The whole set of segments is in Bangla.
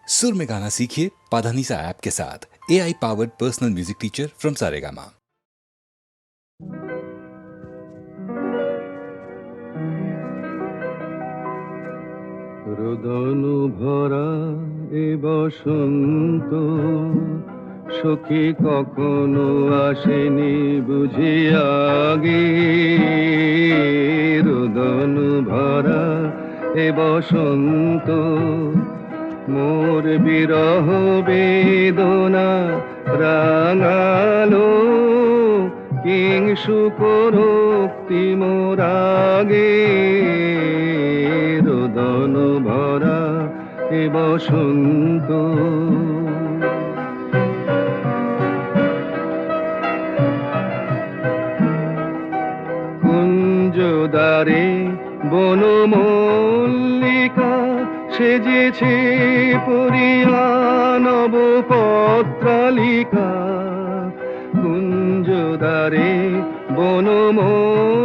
सुर में गाना सीखिए पाधानीसा ऐप के साथ। AI powered personal music teacher from Saregama. রোদনু ভরা এ বসন্ত সখী কখনো আসেনি বুঝি আগে। রোদনু ভরা এ বসন্ত মোর বিরহ বেদনা রাঙালো কিংসুকরোক্তি মোরাগে। রোদন ভরা এ বসন্ত কুঞ্জদারে বনমল্লিকা সেজেছে পরিয়া নবপত্রালিকা। কুঞ্জদারে বনমল্লিকা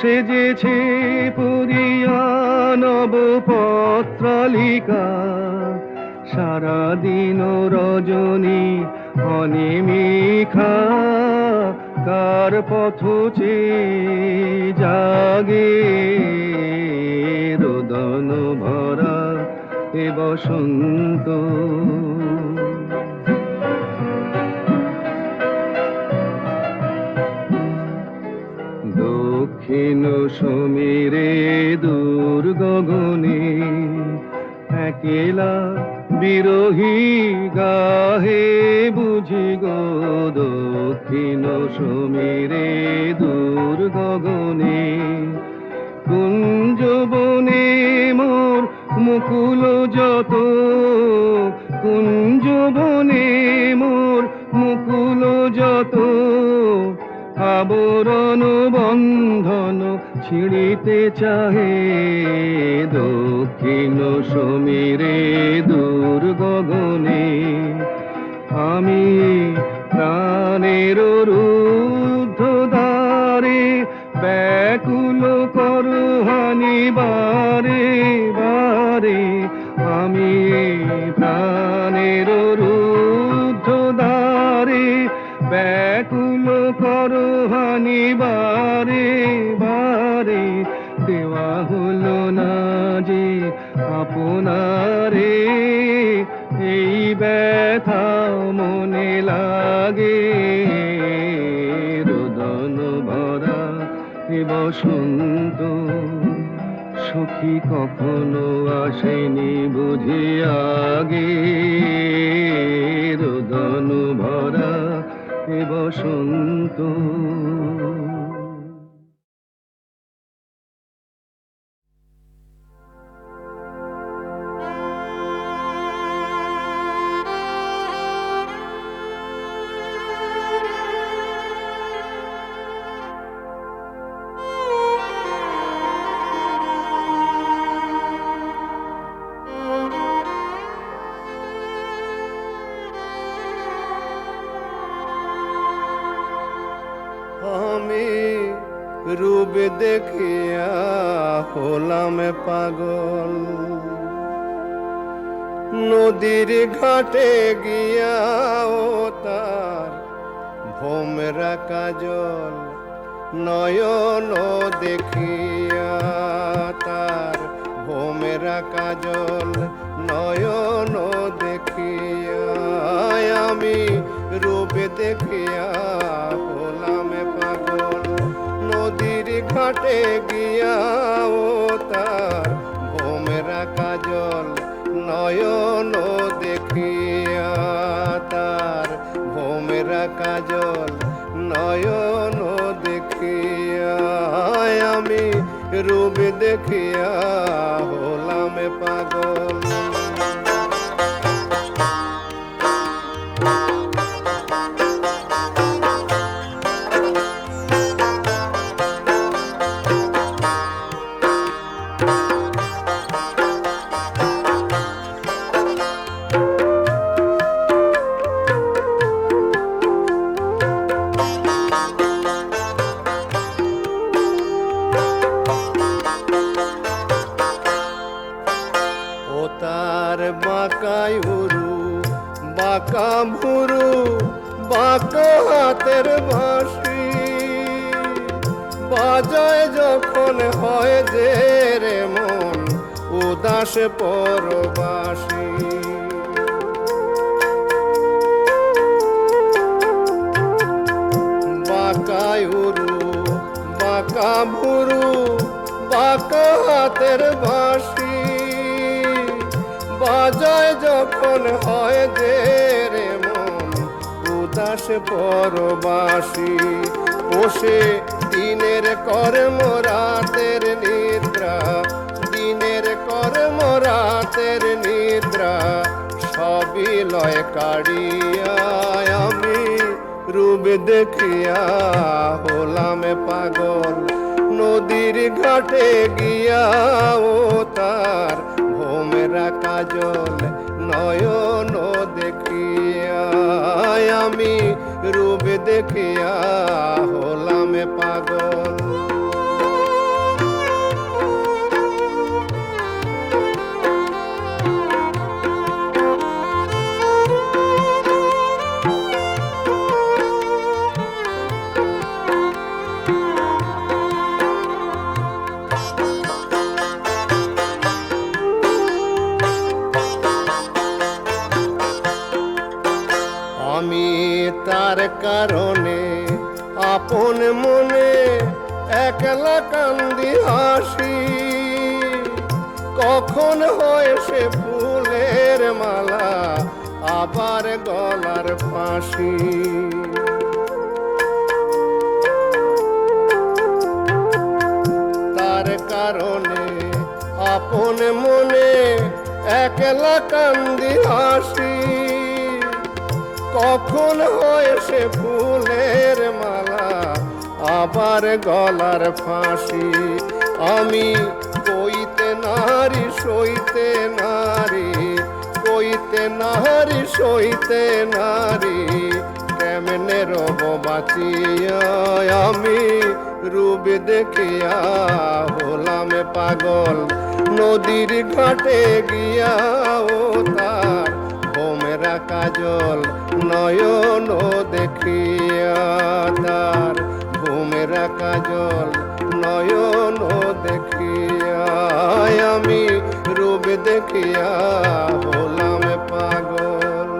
সেজেছে পরিয়া নবপত্রালিকা। সারাদিন রজনী অনিমিখা কার পথ চেয়ে জাগে। রোদন ভরা এ বসন্ত দক্ষিণ সমীরে দূর গগনে একলা বিরোহী গাহে বুঝি গো। দক্ষিণ সমীরে দূর গগনে কুঞ্জবনে মোর মুকুল যত। কুঞ্জবনে মোর মুকুল যত আবরণ বন্ধন ছিঁড়িতে চাহে। দক্ষিণ সমীরে দূর গগনে আমি প্রাণের রুদ্ধ দ্বারে ব্যাকুল করহানি বারে বারে। আমি প্রাণের রুদ্ধ দ্বারে ব্যাকুল করহানি বারে বারে। দেওয়া হলো না যে আপনারে এই ব্যথা মনে লাগে। রোদন ভরা এ বসন্ত সখী কখনো আসেনি বুঝি আগে। রোদন ভরা এ বসন্ত আমি রূপ দেখিয়া হলাম পাগল। নদীর ঘাটে গিয়া ও তার ভোমরা কাজল নয়ন দেখিয়া। তার ভোমরা কাজল নয়ন দেখিয়া আমি রূপ দেখিয়া হলাম পাগল। নদীর ঘাটে গিয়া ও তার ভোমরা কাজল নয়ন দেখিয়া। তার ভোমরা কাজল নয়ন দেখিয়া আমি রূপ দেখিয়া হলাম পাগল। তার বাঁকায় উরু বাঁকা ভুরু বাঁকা হাতের বাঁশি বাজায় যখন হয় যে রে মন উদাস পরবাসী বাঁকায় উরু বাঁকা ভুরু বাঁকা হাতের বাঁশি বাজায় যখন হয় যে রে মন উদাস পরবাসী বসে দিনের কর্ম রাতের নিদ্রা দিনের কর্ম রাতের নিদ্রা সবই লয় কাড়িয়া আমি রূপ দেখিয়া হলাম পাগল নদীর ঘাটে গিয়া ও তার ভোমরা কাজল নয়ন দেখিয়া আমি রূপ দেখিয়া হলাম পাগল আমি তার কারণে আপন মনে একলা কান্দি হাসি কখন হয় সে ফুলের মালা আবার গলার ফাঁসি তার কারণে আপন মনে একলা কান্দি হাসি কখন হয় সে ফুলের মালা আবার গলার ফাঁসি আমি কইতে নারী সইতে নারী কইতে নারী সইতে নারী কেমনে রব বাঁচিয়া আমি রূপ দেখিয়া হলাম পাগল নদীর ঘাটে গিয়া ও তার ভোমরা কাজল নয়ন দেখিয়া তার ভোমরা কাজল নয়ন দেখিয়া আমি রূপ দেখিয়া হলাম পাগল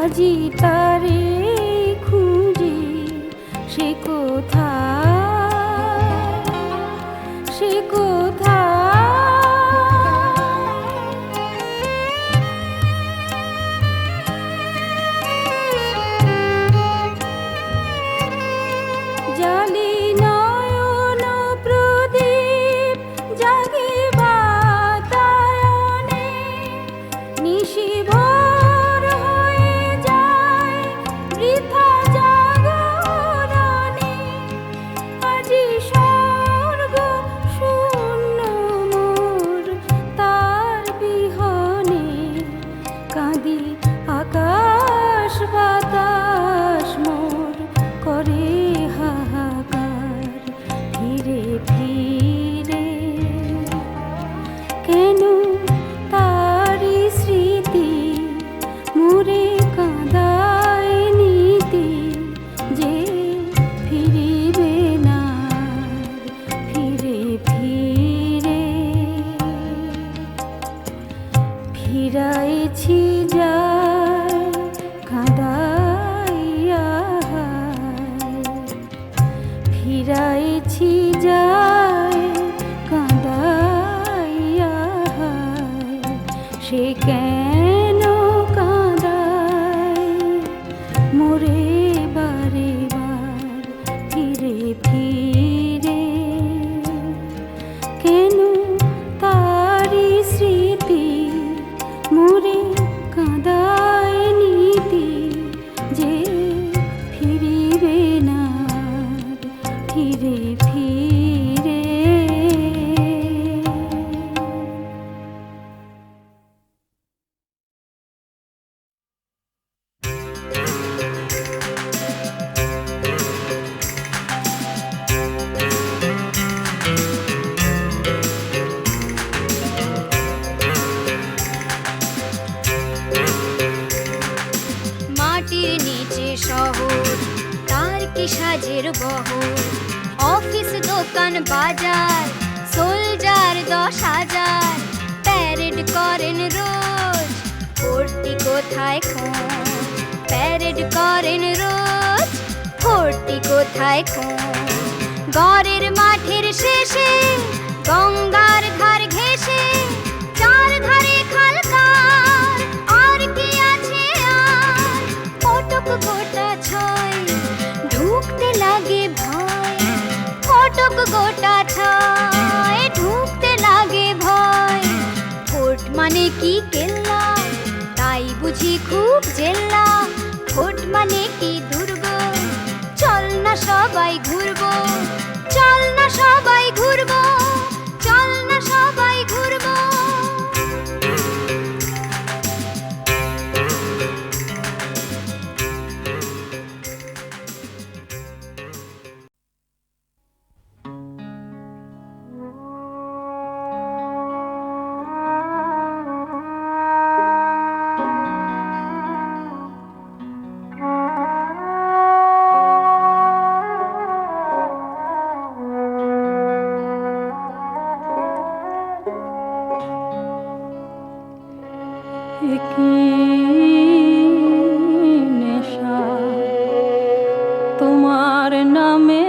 আজি তারে খুঁজি সে কোথায়, সে কোথায়। জালি নয়ন প্রদীপ জাগে বাতায়নে, নিশি ভোর হয়ে যায় বৃথা জাগরণে। আজি স্বর্গ শূন্য মোর তার বিহনে, কাঁদি আকাশ বাতাস মোর করে হাহাকার। ফিরে ফিরে কেন তারি স্মৃতি মোরে কাঁদায় নীতি, যে ফিরিবে না ফিরে ফিরে। ফিরাইছি যায় কাঁদাইয়া, ফিরাইছি যায় কাঁদাইয়া। সে কেন কাঁদায় মোরে বারে বার ফিরে ফিরে, কেন তারি স্মৃতি মোরে কাঁদায় নীতি, যে ফিরিবে না ফিরে ফিরে। মাটির নিচে শহর, তার কি সাজের বহর। অফিস দোকান বাজার, সোলজার 10,000 প্যারেড করেন রোজ। ভর্তি কোথায় খোঁজ, প্যারেড করেন রোজ। ভর্তি কোথায় খোঁজ, গড়ের মাঠের শেষে গঙ্গার ধার ঘেঁষে, চার ধারে খালকার। আর কি আছে আর, ফটক গোটা ছয়, ঢুকতে লাগে ভয়। ফটক গোটা ছয়, ঢুকতে লাগে ভয়। ফোর্ট মানে কি কেল্লা, তাই বুঝি খুব জেল্লা। ফোর্ট মানে কি দুর্গ, চল না সবাই ঘুরবো, চল না সবাই ঘুরবো, চল না সবাই ঘুরবো। তোমার নামে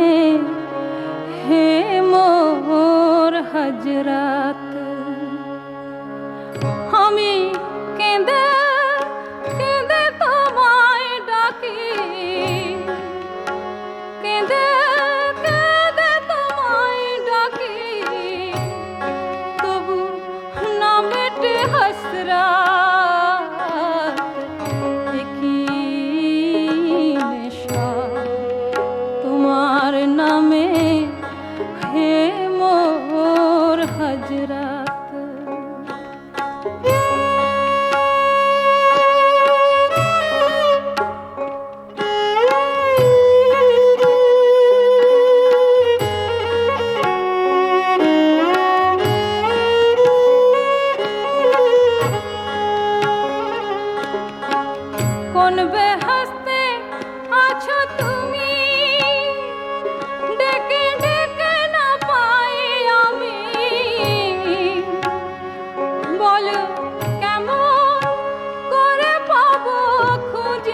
হে মোর হজরত, আমি কেঁদে কেঁদে তোমায় ডাকি, কেঁদে কেঁদে তোমায় ডাকি। তবু না মেটে হসরত, একই নেশা তোমার নামে হে মোর হজরত। কোন বেহস্তে আছো তুমি, ডেকে ডেকে না পাই আমি। বলো কেমন করে পাবো খুঁজে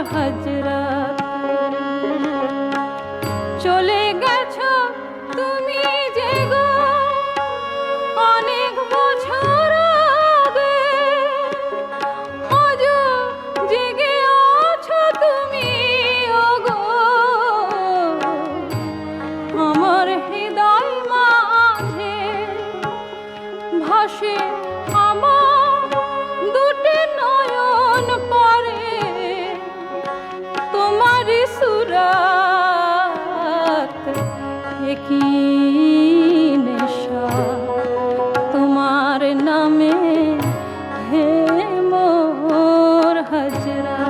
হজরত চলে গেছো তুমি যে গো অনেক বছর আগে আজও জেগে আছো তুমি ওগো আমার হৃদয় মাঝে ভাসে আমার দুটি নয়ন পরে তোমার সুরাত একই নেশা তোমার নামে হে মোর হজরা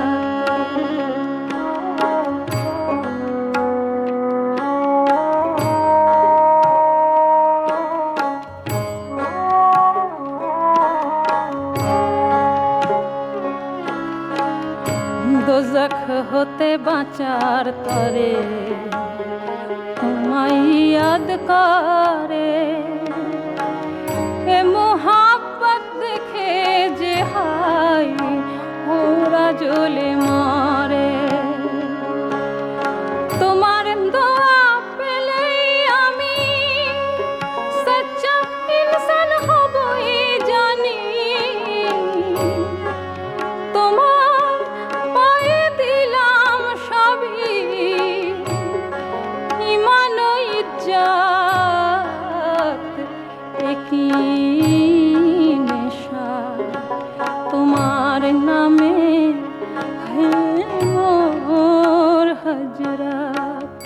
দোজখ হতে বাঁচার তরে তোমায় ইয়াদ করে এ মোহাব্বত দেখে যে হাই ওরা জ্বলে মরে তোমার দোয়া পেলেই আমি সচ্চা ইনসান হবই জানি তোমার পায়ে দিলাম সবই ইমান ও ইজ্জত একই নেশা তোমার নামে হে মোর হজরত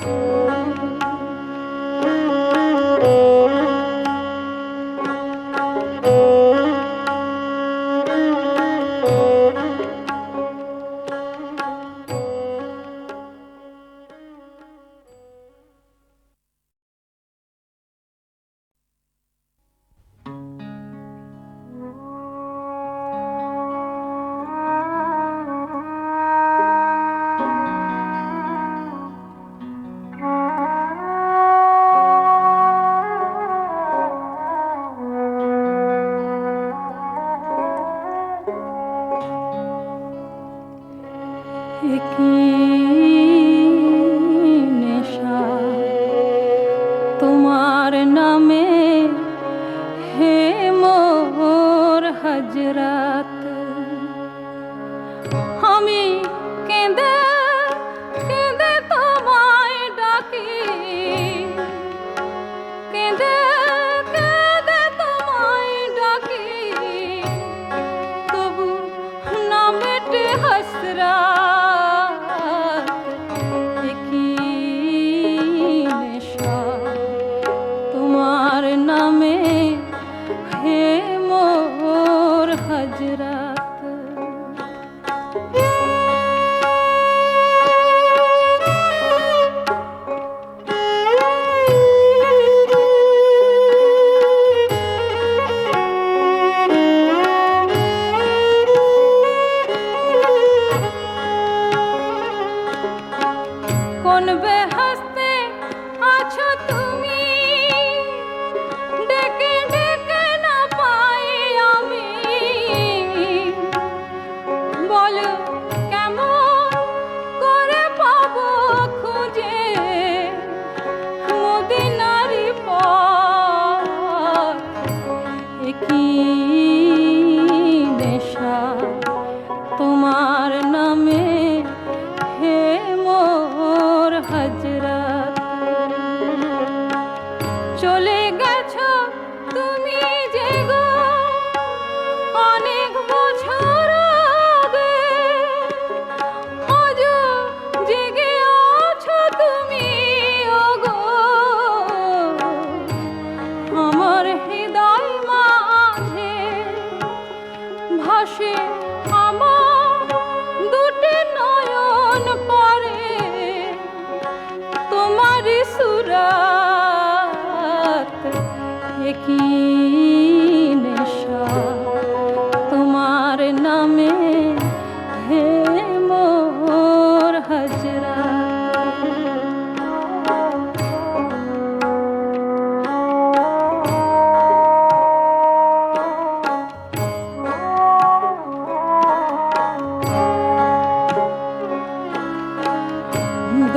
নেশা তোমার নামে হে মোর হজরত আমি কেঁদে কেঁদে তোমায় ডাকি কেঁদে কেঁদে তোমায় ডাকি তবু না মেটে হসরত একই নেশা তোমার নামে হে মোর হজরত কোন বেহস্তে আছো তুমি ডেকে ডেকে না পাই আমি বলো কেমন করে পাবো খুঁজে মদিনারি পথ একই নেশা তোমার নামে হে মোর হজরত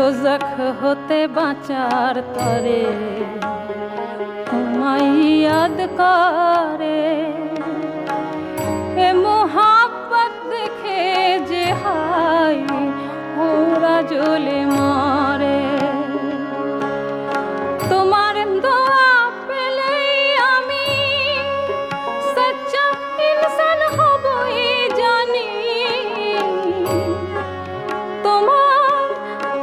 দোজখ হতে বাঁচার তরে তোমায় ইয়াদ করে এ মোহাব্বত দেখে যে হাই ওরা জ্বলে মরে তোমার দোয়া পেলেই আমি সচ্চা ইনসান হবই জানি তোমার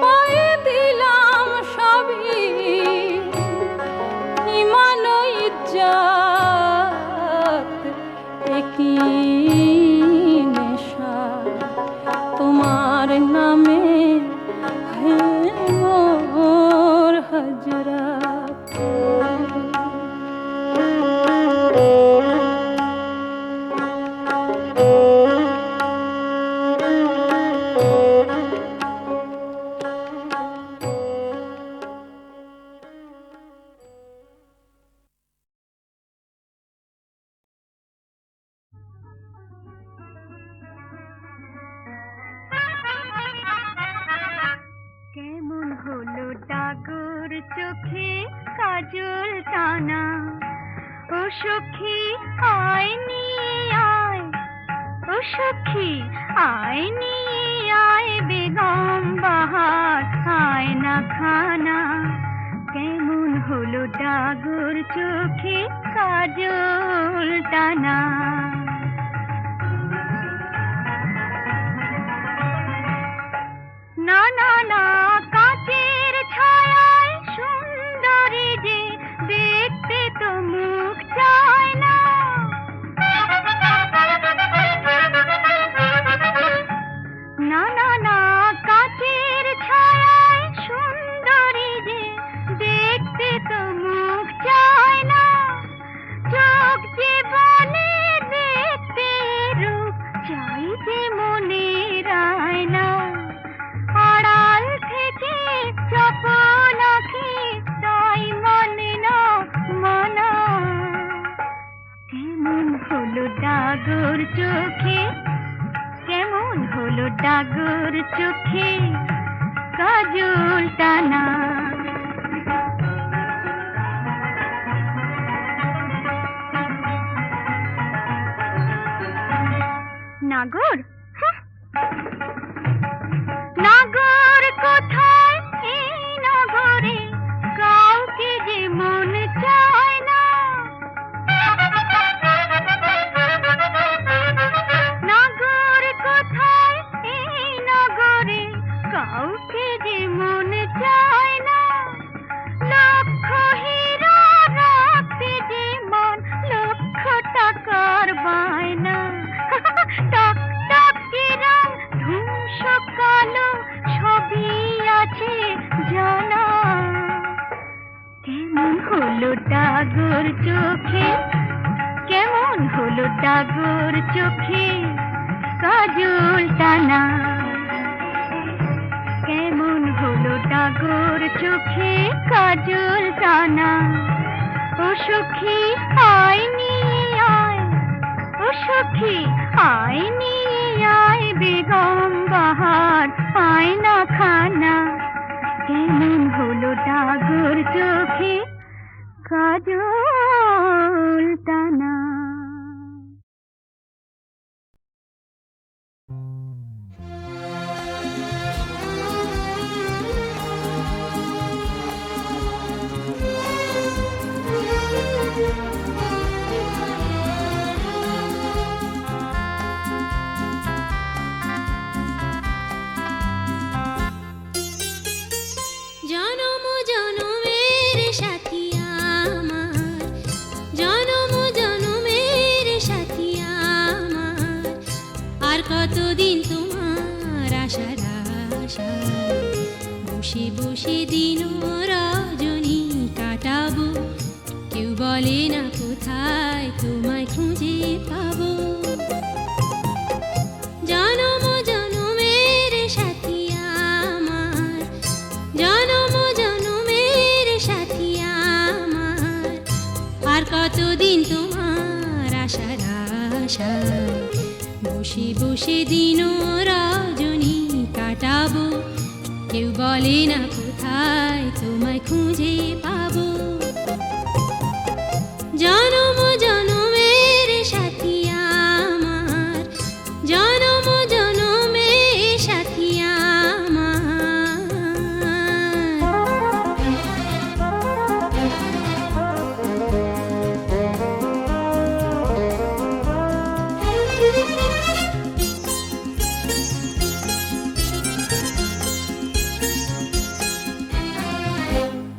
পায়ে দিলাম সবই ইমান ও ইজ্জত একই নেশা তোমার নামে হে মোর হজরত কেমন হলো ডাগর চোখে কাজল টানা ও সখী আয় নিয়ে আয় ও সখী আয় নিয়ে আয় বেগম বাহার আয় না খানা কেমন হলো ডাগর চোখে কাজল টানা না না না কাচের ছায়ায় সুন্দরী যে দেখতে তো মুখ চায় না না না না কাচের ছায়ায় সুন্দরী যে দেখতে তো মুখ চায় না চোখ যে বলে দেখতে রূপ চাই যে মনের আয়না আড়াল থেকে চপল আঁখি তাই মানে না মানা কেমন হলো ডাগর চোখে কেমন হলো ডাগর চোখে কাজল টানা নাগর নাগর কোথায় এই নগরে কাউকে যে মন চায় না নাগর কোথায় এই নগরে কাউকে যে মন চায় না লক্ষ হীরা রাখতে যে মন লক্ষ টাকার বায়না টক টক রং ধূস কালো সবই আছে জানা কেমন হলো ডাগর চোখে কেমন হলো ডাগর চোখে কাজল টানা কেমন হলো ডাগর চোখে কাজল টানা ও সখী আয় নিয়ে আয় ও সখী আয় নিয়ে আয় বেগম বাহার আয় না খানা কেমন হলো ডাগর চোখে কাজল টানা জনম জনমের সাথী আমার জনম জনমের সাথী আমার আর কতদিন তোমার আশার আশায় বসে বসে দিন রজনী কাটাবো কেউ বলে না কোথায় তোমায় খুঁজে পাবো জনম জনমের সাথী আমার জনম জনমের সাথী আমার আর কতদিন তোমার আশার আশায় বসে বসে দিন রজনী কাটাবো কেউ বলে না কোথায় তোমায় খুঁজে পাবো। জনম জনমের সাথী আমার, জনম জনমের সাথী আমার।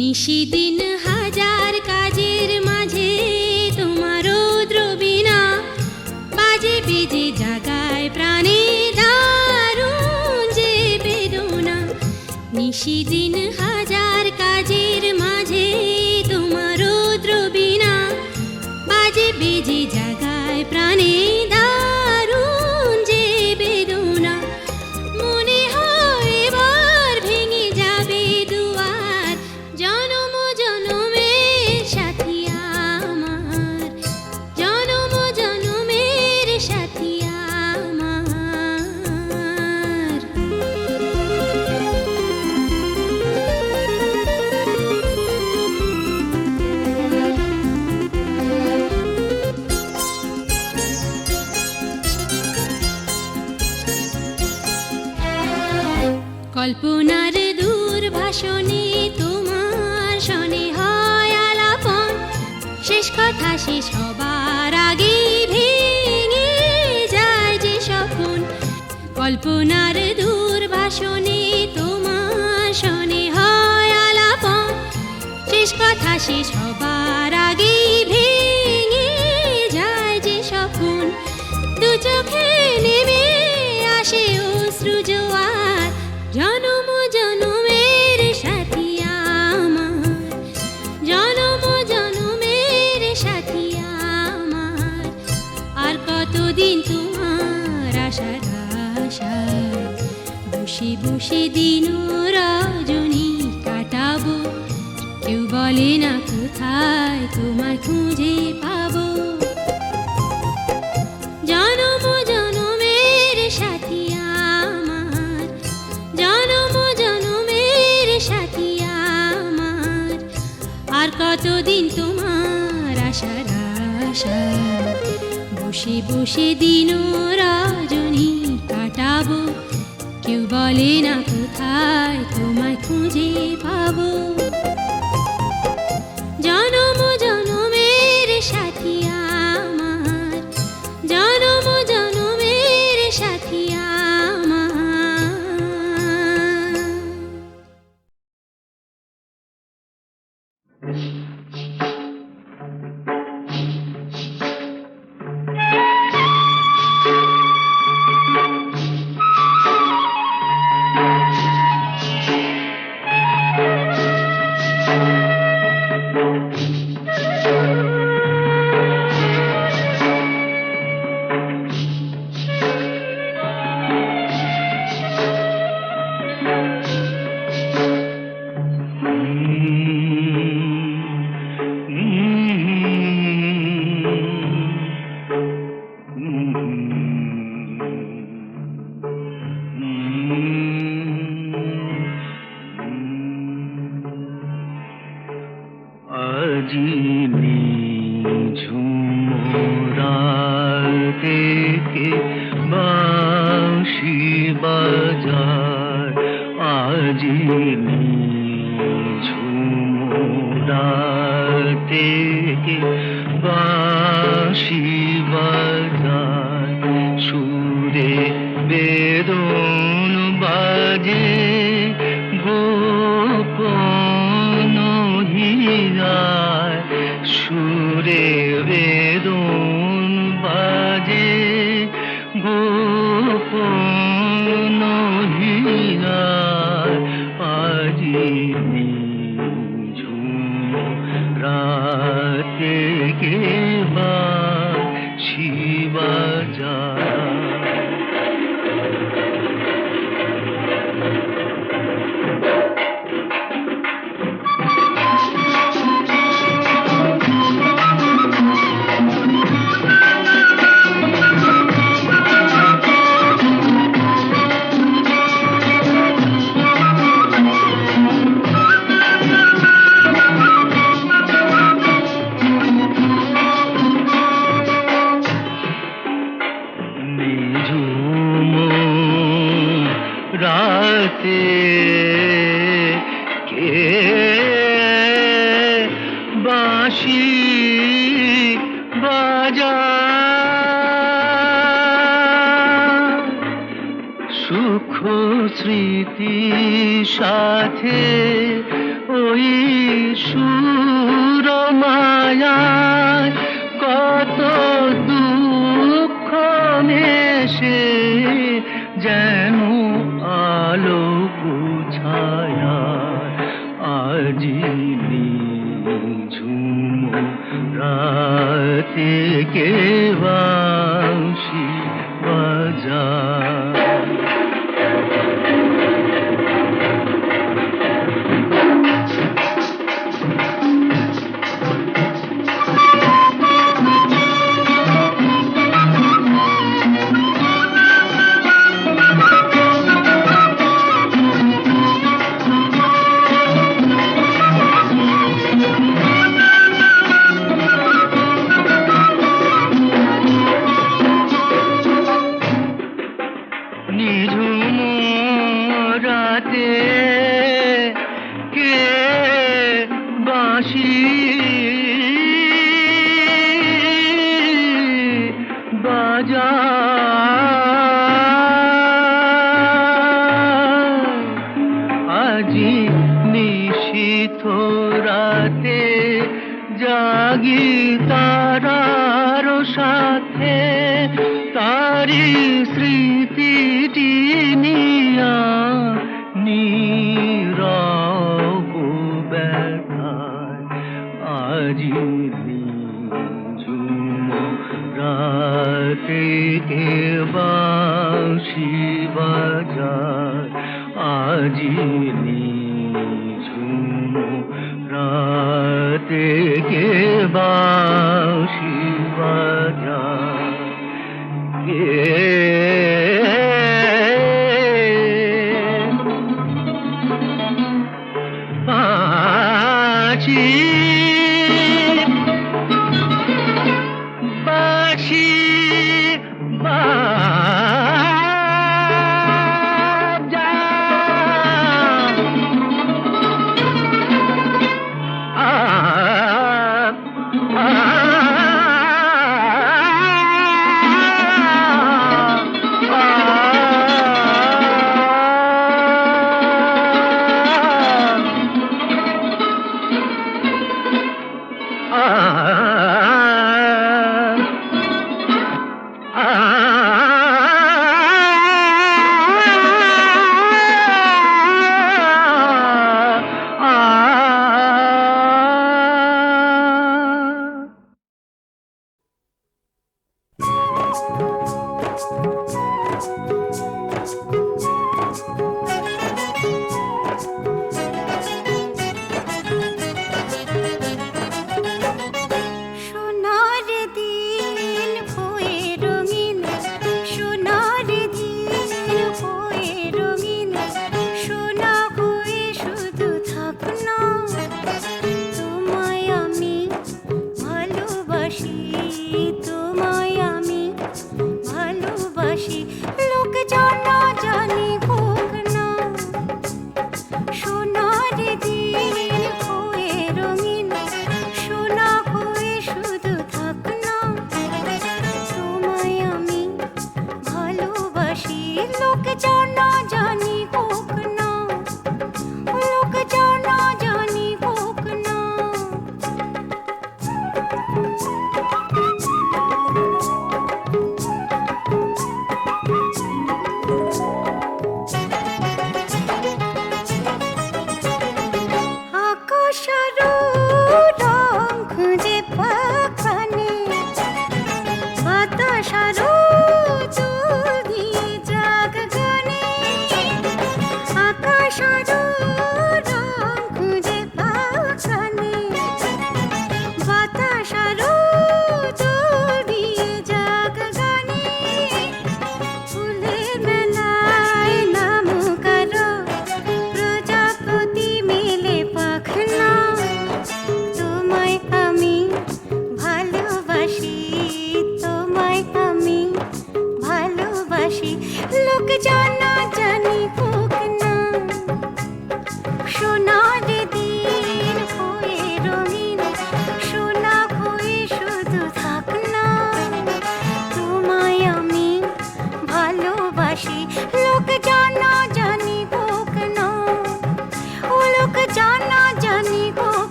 নিশিদিন হাজার কাজের মাঝে তোমার দ্রবিনা বাজে বেজে জাগায় প্রাণে দারুণ যে বেদনা। নিশিদিন হাজার কাজের মাঝে তোমার দ্রবিনা বাজে বেজে জাগায় প্রাণে দারুণ যে বেদনা। মনে হয় এবার ভেঙে যাবে দুয়ার, জনম জনমের সাথী আমার, জনম জনমের সাথী আমার। কল্পনার দূরভাষণে তোমার শনে হয় আলাপন, শেষ কথা শেষ হবার আগে ভেঙে যায় যে স্বপন। কল্পনার দূরভাষণে তোমার শনে হয় আলাপন, শেষ কথা শেষ হবার আগে ভেঙে যায় যে স্বপন। দু চোখে নেমে আসে অশ্রু জোয়ার, জনম জনমের সাথী আমার, জনম জনমের সাথী আমার। আর কতদিন তোমার আশার আশায় বসে বসে দিন রজনী কাটাবো। কেউ বলে না কোথায় তোমায় খুঁজে পাবো। জনম জনমের সাথী আমার, জনম জনমের সাথী আমার। আর কতদিন তোমার আশার আশায় বসে বসে দিন রজনী কাটাবো। কেউ বলে না কোথায় তোমায় খুঁজে পাবো। জনম জনমের সাথী আমার, জনম জনমের সাথী আমার। আজি ঝুমরাতে কে বাঁশি বাজায়, আজি ঝুমরাতে কে বাঁশি বাজায়। সুরে বেদন বাজে গোপন হীরায়, সুরে বেদন বাজে গোপন হীরায়। আজি ঝুম রাতে কে বাঁশি বাজায়। রাতে কে বাঁশি বাজায় সুখ স্মৃতি সাথে ওই সুর মায়ায় কত দুঃখ মেশে যেন আলো বুঝায়া আজি নিঝুম রাতে কে বাঁশি বাজায় নিঝুম রাতে কে বাঁশি বাজায় আজি নিশীথ রাতে জাগি তারার সাথে তারি স্মৃতিটি নিয়া নীরব ব্যথায় আজি নিঝুম রাতে কে বাঁশি বাজায় আজি নিঝুম রাতে কে বাঁশি বাজায় বাঁশি বাঁশি বাজায়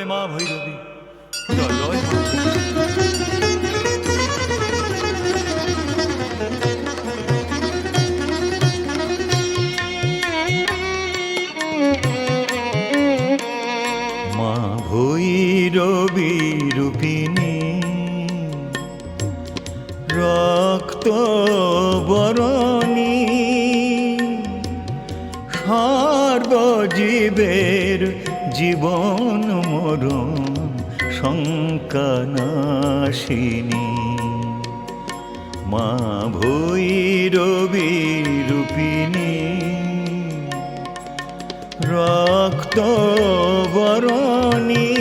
জয় মা ভৈরবী, জয় জয় মা। মা ভৈরবী রূপিণী রক্ত বরণী সর্বজীবের জীবন মরণ শঙ্কানাশিনী। মা ভৈরবী রূপিণী রক্ত বরণী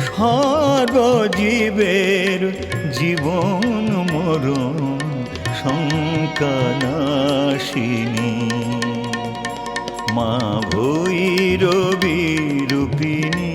সর্বজীবের জীবন মরণ শঙ্কানাশিনী। মা ভৈরবী রূপিণী।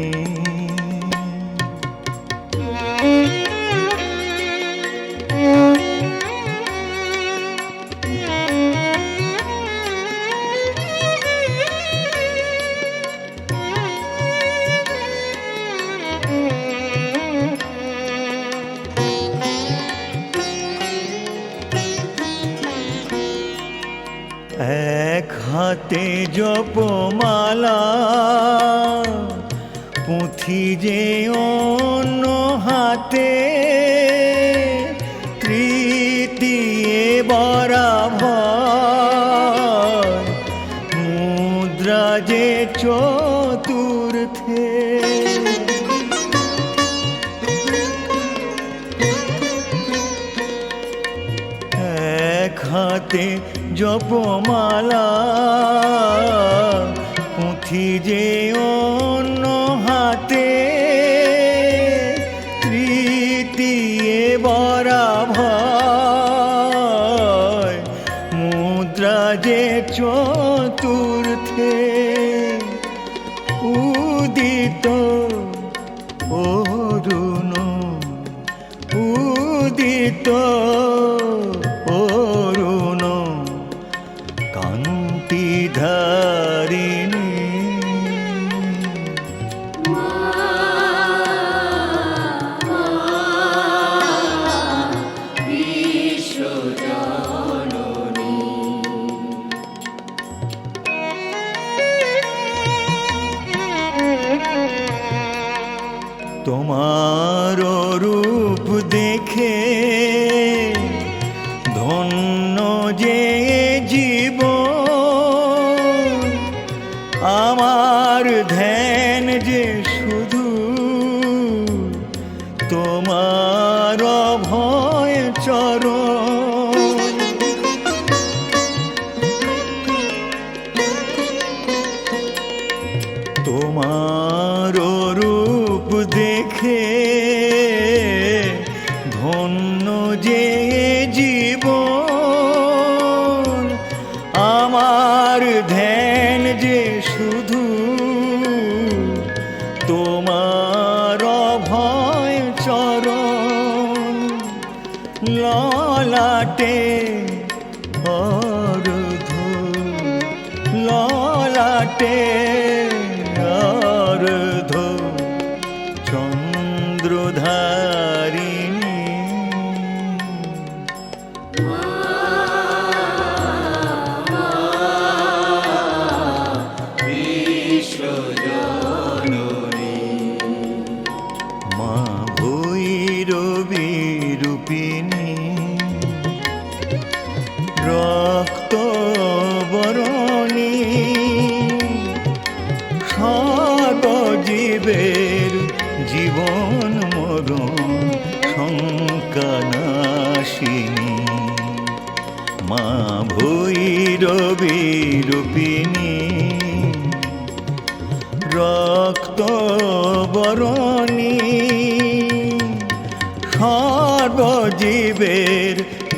এক হাতে জপমালা পুঁথি যে অন্য হাতে তৃতীয় বরাভয় মুদ্রা যে চতুর্থে। এক হাতে জপমালা পুঁথি যে অন্য হাতে তৃতীয় বরাভয় মুদ্রা যে চতুর্থে। উদিত অরুণ উদিত অরুণ কান্তিধারিণী। তোমার রূপ দেখে ধন্য যে জীবন, আমার ধ্যান যে শুধু তোমার অভয় চরণ। তোমার রূপ দেখে ধন্য যে জীবন, আমার ধ্যান যে শুধু তোমার অভয় চরণ। ললাটে অর্ধ ললাটে অর্ধ চন্দ্রধারিণী। মা ভৈরবী রূপিণী রক্ত বরণী সর্বজীবের জীবন মরণ শঙ্কানাশিনী। মা ভৈরবী রূপিণী রক্ত বরণী সর্বজীবের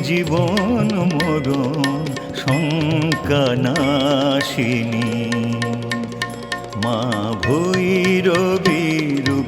জীবন মরণ শঙ্কানাশিনী। মা ভৈরবী রূপিণী।